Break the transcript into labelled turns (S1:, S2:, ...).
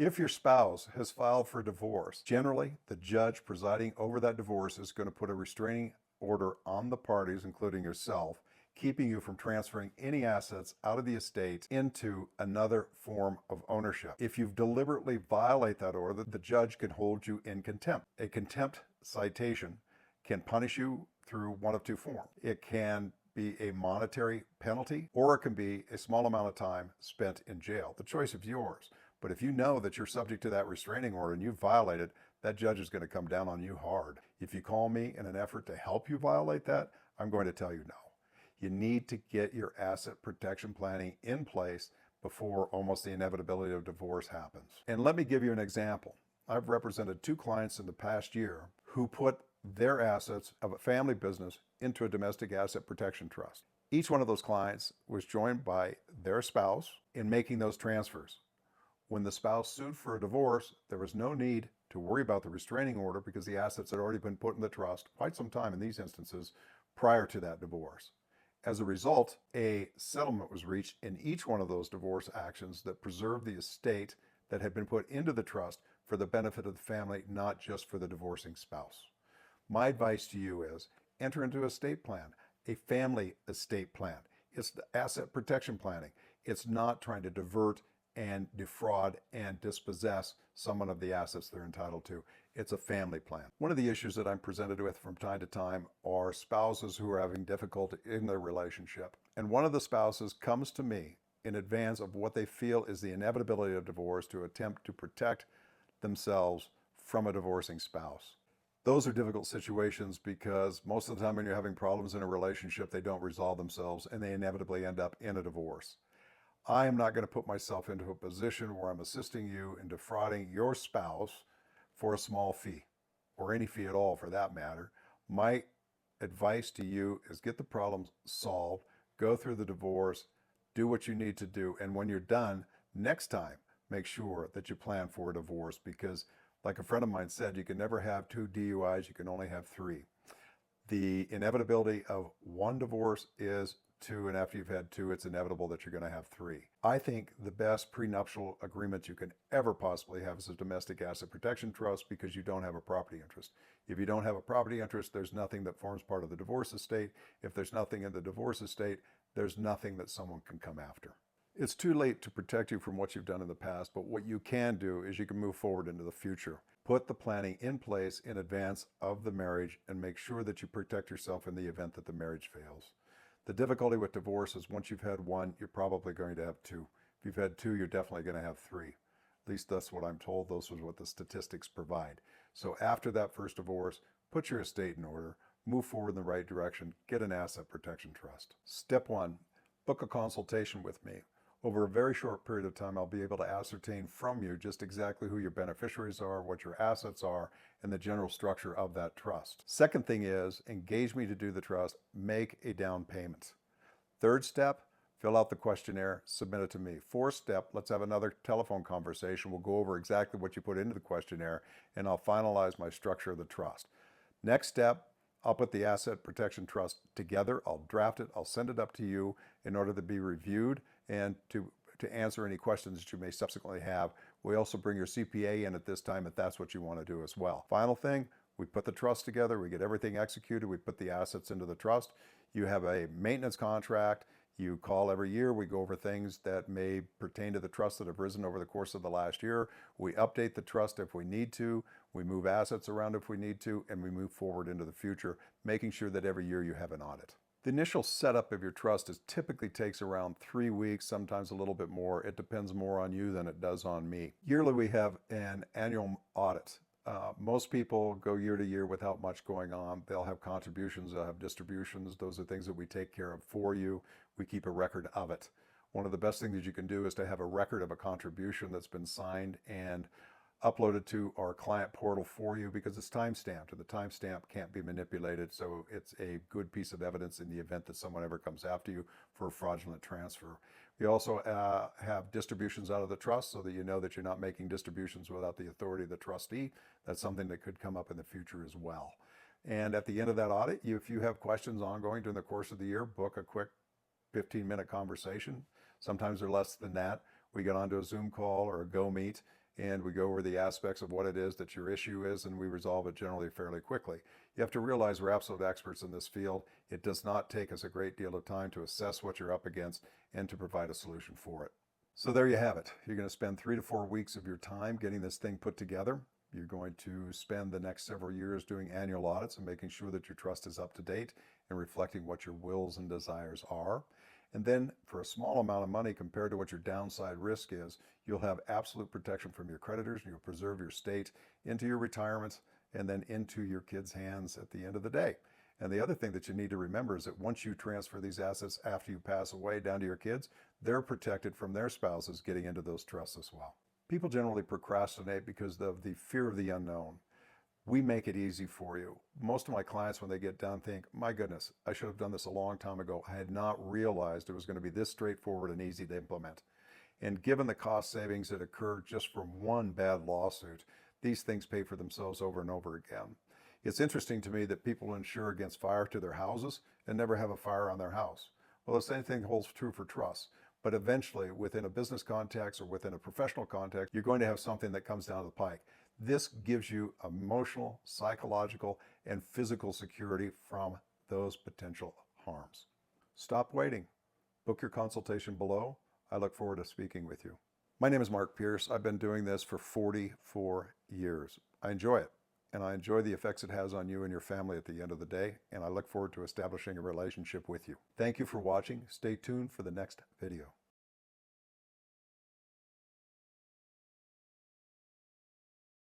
S1: If your spouse has filed for divorce, generally the judge presiding over that divorce is going to put a restraining order on the parties, including yourself, keeping you from transferring any assets out of the estate into another form of ownership. If you deliberately violate that order, the judge can hold you in contempt. A contempt citation can punish you through one of two forms. It can be a monetary penalty, or it can be a small amount of time spent in jail. The choice is yours. But if you know that you're subject to that restraining order and you violate it, that judge is going to come down on you hard. If you call me in an effort to help you violate that, I'm going to tell you no. You need to get your asset protection planning in place before almost the inevitability of divorce happens. And let me give you an example. I've represented 2 clients in the past year who put their assets of a family business into a domestic asset protection trust. Each one of those clients was joined by their spouse in making those transfers. When the spouse sued for a divorce, there was no need to worry about the restraining order because the assets had already been put in the trust quite some time in these instances prior to that divorce. As a result, a settlement was reached in each one of those divorce actions that preserved the estate that had been put into the trust for the benefit of the family, not just for the divorcing spouse. My advice to you is enter into an estate plan, a family estate plan. It's the asset protection planning. It's not trying to divert and defraud and dispossess someone of the assets they're entitled to. It's a family plan. One of the issues that I'm presented with from time to time are spouses who are having difficulty in their relationship. And one of the spouses comes to me in advance of what they feel is the inevitability of divorce to attempt to protect themselves from a divorcing spouse. Those are difficult situations because most of the time when you're having problems in a relationship, they don't resolve themselves and they inevitably end up in a divorce. I am not going to put myself into a position where I'm assisting you in defrauding your spouse for a small fee, or any fee at all for that matter. My advice to you is get the problems solved, go through the divorce, do what you need to do, and when you're done, next time, make sure that you plan for a divorce because, like a friend of mine said, you can never have 2 DUIs, you can only have 3. The inevitability of one divorce is 2, and after you've had 2, it's inevitable that you're going to have 3. I think the best prenuptial agreement you can ever possibly have is a domestic asset protection trust because you don't have a property interest. If you don't have a property interest, there's nothing that forms part of the divorce estate. If there's nothing in the divorce estate, there's nothing that someone can come after. It's too late to protect you from what you've done in the past, but what you can do is you can move forward into the future. Put the planning in place in advance of the marriage and make sure that you protect yourself in the event that the marriage fails. The difficulty with divorce is once you've had 1, you're probably going to have 2. If you've had 2, you're definitely going to have 3. At least that's what I'm told. Those are what the statistics provide. So after that first divorce, put your estate in order, move forward in the right direction, get an asset protection trust. Step 1, book a consultation with me. Over a very short period of time, I'll be able to ascertain from you just exactly who your beneficiaries are, what your assets are, and the general structure of that trust. Second thing is, engage me to do the trust, make a down payment. Third step, fill out the questionnaire, submit it to me. Fourth step, let's have another telephone conversation. We'll go over exactly what you put into the questionnaire, and I'll finalize my structure of the trust. Next step, I'll put the asset protection trust together. I'll draft it. I'll send it up to you in order to be reviewed and to answer any questions that you may subsequently have. We also bring your CPA in at this time if that's what you want to do as well. Final thing, we put the trust together. We get everything executed. We put the assets into the trust. You have a maintenance contract. You call every year. We go over things that may pertain to the trust that have risen over the course of the last year. We update the trust if we need to. We move assets around if we need to, and we move forward into the future, making sure that every year you have an audit. The initial setup of your trust typically takes around 3 weeks, sometimes a little bit more. It depends more on you than it does on me. Yearly, we have an annual audit. Most people go year to year without much going on. They'll have contributions, they'll have distributions. Those are things that we take care of for you. We keep a record of it. One of the best things that you can do is to have a record of a contribution that's been signed and uploaded to our client portal for you because it's time-stamped and the timestamp can't be manipulated. So it's a good piece of evidence in the event that someone ever comes after you for a fraudulent transfer. We also have distributions out of the trust so that you know that you're not making distributions without the authority of the trustee. That's something that could come up in the future as well. And at the end of that audit, if you have questions ongoing during the course of the year, book a quick 15-minute conversation. Sometimes they're less than that. We get onto a Zoom call or a Go Meet, and we go over the aspects of what it is that your issue is, and we resolve it generally fairly quickly. You have to realize we're absolute experts in this field. It does not take us a great deal of time to assess what you're up against and to provide a solution for it. So there you have it. You're going to spend 3 to 4 weeks of your time getting this thing put together. You're going to spend the next several years doing annual audits and making sure that your trust is up to date and reflecting what your wills and desires are. And then for a small amount of money compared to what your downside risk is, you'll have absolute protection from your creditors, and you'll preserve your estate into your retirement and then into your kids' hands at the end of the day. And the other thing that you need to remember is that once you transfer these assets after you pass away down to your kids, they're protected from their spouses getting into those trusts as well. People generally procrastinate because of the fear of the unknown. We make it easy for you. Most of my clients, when they get done, think, my goodness, I should have done this a long time ago. I had not realized it was going to be this straightforward and easy to implement. And given the cost savings that occur just from one bad lawsuit, these things pay for themselves over and over again. It's interesting to me that people insure against fire to their houses and never have a fire on their house. Well, the same thing holds true for trusts. But eventually, within a business context or within a professional context, you're going to have something that comes down the pike. This gives you emotional, psychological, and physical security from those potential harms. Stop waiting. Book your consultation below. I look forward to speaking with you. My name is Mark Pierce. I've been doing this for 44 years. I enjoy it, and I enjoy the effects it has on you and your family at the end of the day, and I look forward to establishing a relationship with you. Thank you for watching. Stay tuned for the next video.